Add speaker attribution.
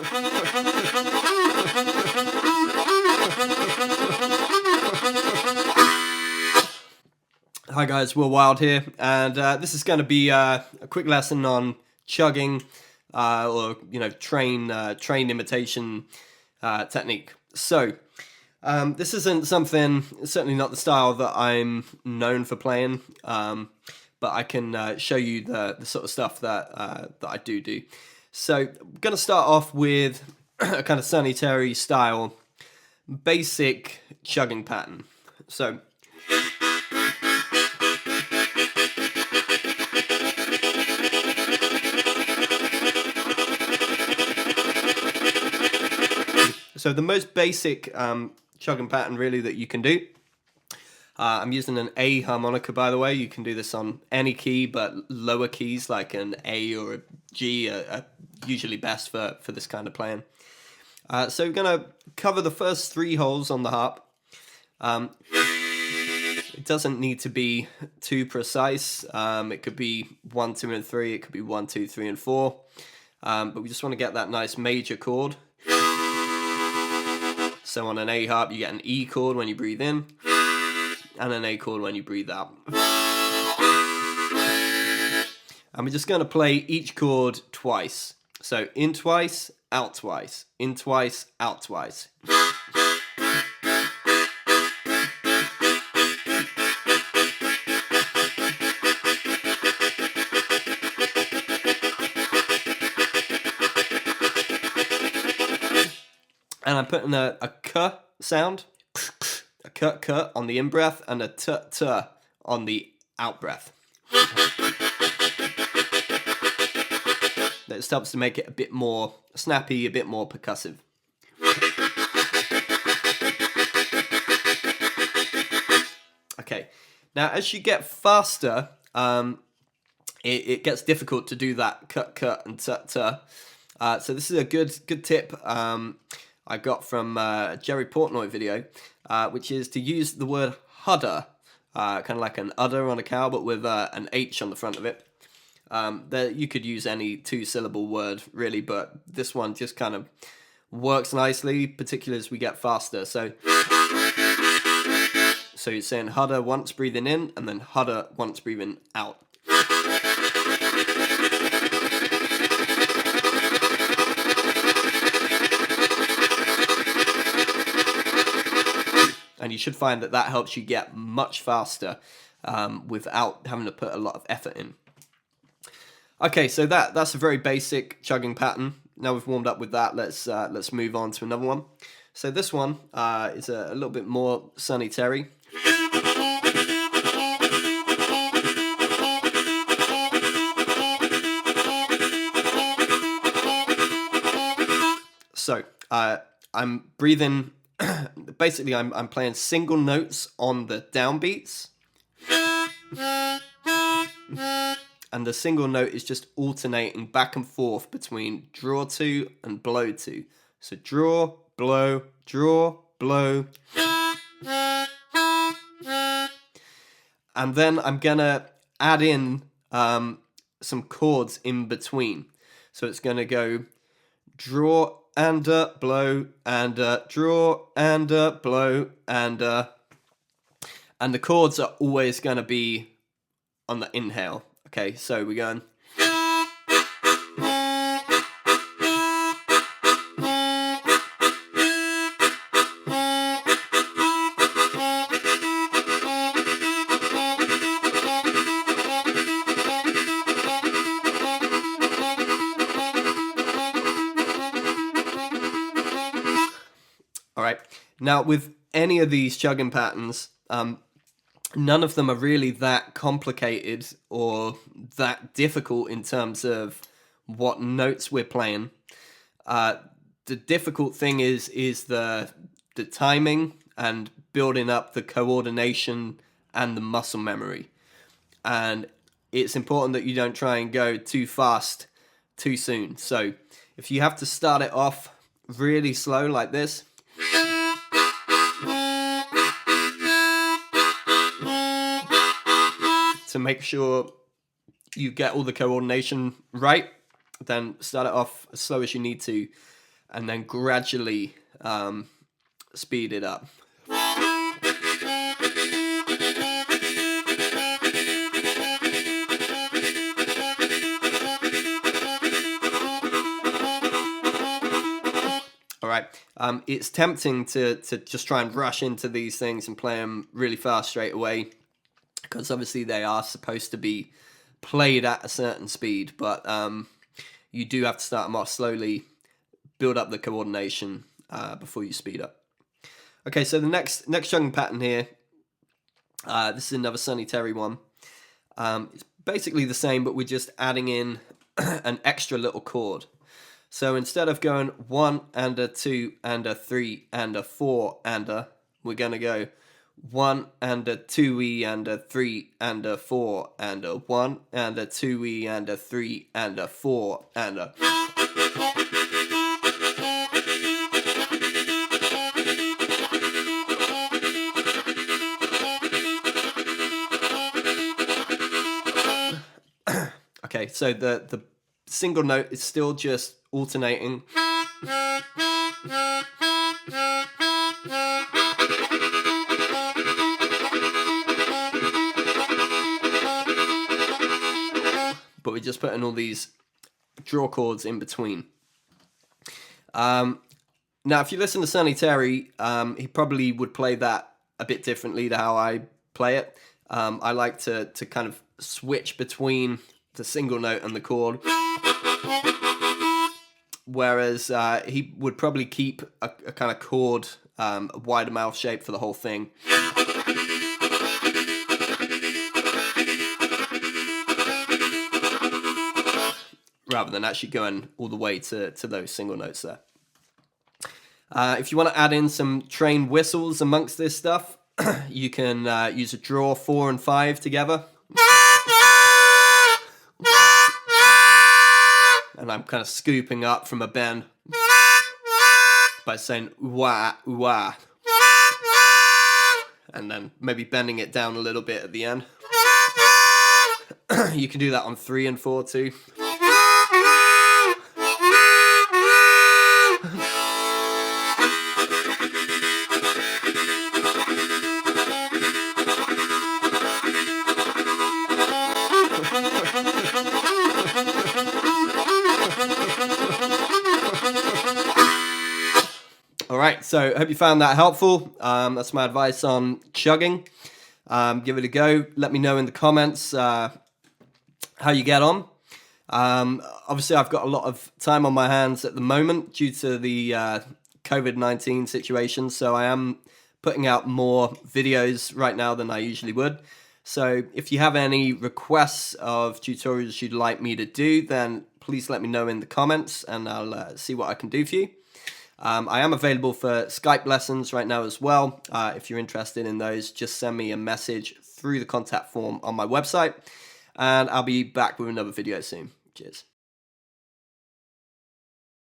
Speaker 1: Hi guys, Wilde here, and this is going to be a quick lesson on chugging, or train imitation technique. So this isn't something, certainly not the style that I'm known for playing, but I can show you the sort of stuff that I do. So I'm going to start off with a kind of Sonny Terry style basic chugging pattern. So the most basic chugging pattern really that you can do. I'm using an A harmonica, by the way. You can do this on any key, but lower keys like an A or a G are usually best for this kind of playing. So we're going to cover the first 3 holes on the harp. It doesn't need to be too precise. It could be 1, 2, and 3. It could be 1, 2, 3, and 4. But we just want to get that nice major chord. So on an A harp, you get an E chord when you breathe in, and an A chord when you breathe out. And we're just going to play each chord twice. So in twice, out twice. In twice, out twice. And I'm putting a k sound, a k on the in breath, and a t on the out breath. That helps to make it a bit more snappy, a bit more percussive. Okay, now as you get faster, it gets difficult to do that k and t. So this is a good tip I got from a Jerry Portnoy video, which is to use the word hudder, kind of like an udder on a cow, but with an H on the front of it. You could use any 2-syllable word, really, but this one just kind of works nicely, particularly as we get faster. So you're saying hudder once breathing in, and then hudder once breathing out. And you should find that helps you get much faster without having to put a lot of effort in. Okay, so that's a very basic chugging pattern. Now we've warmed up with that, let's move on to another one. So this one is a little bit more Sonny Terry. So I'm breathing. Basically, I'm playing single notes on the downbeats, and the single note is just alternating back and forth between draw 2 and blow 2. So draw, blow, draw, blow. And then I'm gonna add in some chords in between. So it's gonna go draw and blow and draw and blow and the chords are always going to be on the inhale. Okay, so we're going. All right. Now, with any of these chugging patterns, none of them are really that complicated or that difficult in terms of what notes we're playing. The difficult thing is the timing and building up the coordination and the muscle memory. And it's important that you don't try and go too fast too soon. So if you have to start it off really slow like this, to make sure you get all the coordination right, then start it off as slow as you need to. and then gradually speed it up. All right, it's tempting to just try and rush into these things and play them really fast straight away, because obviously they are supposed to be played at a certain speed, but you do have to start them off slowly, build up the coordination before you speed up. Okay, so the next chugging pattern here, this is another Sonny Terry one. It's basically the same, but we're just adding in an extra little chord. So instead of going 1 and a 2 and a 3 and a 4 and a, we're going to go 1 and a 2E and a 3 and a 4 and a 1 and a 2E and a 3 and a 4 and a. Okay, so the single note is still just alternating. But we're just putting all these draw chords in between. Now, if you listen to Sonny Terry, he probably would play that a bit differently to how I play it. I like to kind of switch between the single note and the chord, whereas he would probably keep a kind of chord, a wider mouth shape for the whole thing. Rather than actually going all the way to those single notes there. If you want to add in some train whistles amongst this stuff, you can use a draw 4 and 5 together. And I'm kind of scooping up from a bend by saying ooh-ah, ooh-ah. And then maybe bending it down a little bit at the end. You can do that on 3 and 4 too. Alright, so hope you found that helpful. That's my advice on chugging. Give it a go. Let me know in the comments how you get on. Obviously, I've got a lot of time on my hands at the moment due to the COVID-19 situation, so I am putting out more videos right now than I usually would. So if you have any requests of tutorials you'd like me to do, then please let me know in the comments and I'll see what I can do for you. I am available for Skype lessons right now as well. If you're interested in those, just send me a message through the contact form on my website, and I'll be back with another video soon. Cheers.